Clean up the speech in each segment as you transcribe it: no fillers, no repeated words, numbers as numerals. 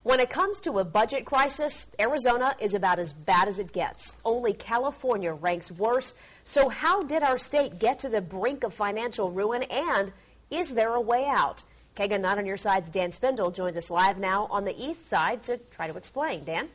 When it comes to a budget crisis, Arizona is about as bad as it gets. Only California ranks worse. So how did our state get to the brink of financial ruin, and is there a way out? KGUN 9 on Your Side's Dan Spindle joins us live now on the east side to try to explain. Dan?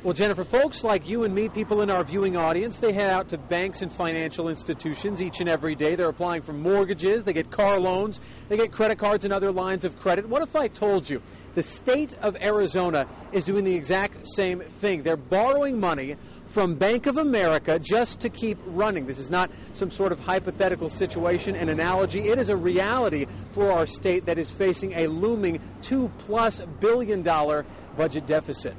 Well, Jennifer, folks like you and me, people in our viewing audience, they head out to banks and financial institutions each and every day. They're applying for mortgages, they get car loans, they get credit cards and other lines of credit. What if I told you the state of Arizona is doing the exact same thing? They're borrowing money from Bank of America just to keep running. This is not some sort of hypothetical situation, an analogy. It is a reality for our state that is facing a looming $2+ billion budget deficit.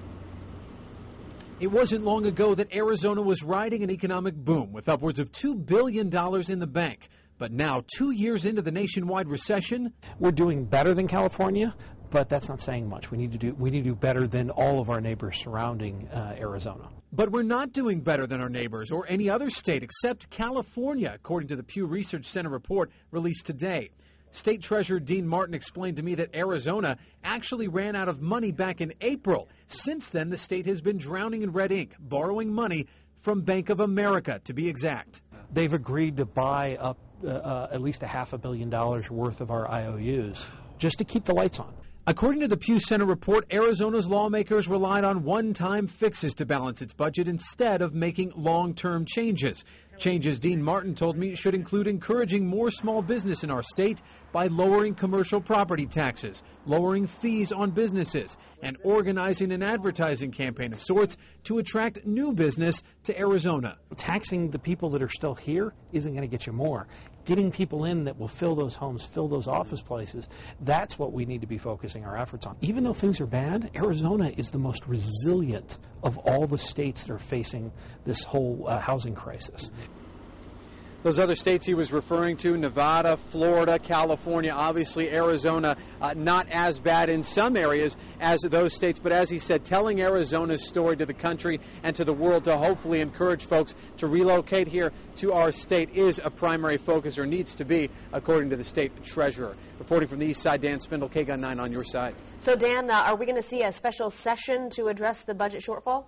It wasn't long ago that Arizona was riding an economic boom with upwards of $2 billion in the bank. But now, 2 years into the nationwide recession, we're doing better than California, but that's not saying much. We need to do better than all of our neighbors surrounding Arizona. But we're not doing better than our neighbors or any other state except California, according to the Pew Research Center report released today. State Treasurer Dean Martin explained to me that Arizona actually ran out of money back in April. Since then, the state has been drowning in red ink, borrowing money from Bank of America, to be exact. They've agreed to buy up at least $500 million worth of our IOUs just to keep the lights on. According to the Pew Center report, Arizona's lawmakers relied on one-time fixes to balance its budget instead of making long-term changes. Changes, Dean Martin told me, should include encouraging more small business in our state by lowering commercial property taxes, lowering fees on businesses, and organizing an advertising campaign of sorts to attract new business to Arizona. Taxing the people that are still here isn't going to get you more. Getting people in that will fill those homes, fill those office places, that's what we need to be focusing our efforts on. Even though things are bad, Arizona is the most resilient of all the states that are facing this whole housing crisis. Those other states he was referring to, Nevada, Florida, California, obviously Arizona, not as bad in some areas as those states. But as he said, telling Arizona's story to the country and to the world to hopefully encourage folks to relocate here to our state is a primary focus, or needs to be, according to the state treasurer. Reporting from the east side, Dan Spindle, KGUN 9 on Your Side. So, Dan, are we going to see a special session to address the budget shortfall?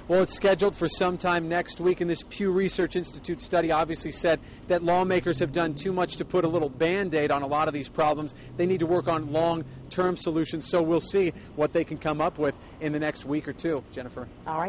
Well, it's scheduled for sometime next week, and this Pew Research Institute study obviously said that lawmakers have done too much to put a little Band-Aid on a lot of these problems. They need to work on long-term solutions, so we'll see what they can come up with in the next week or two. Jennifer. All right.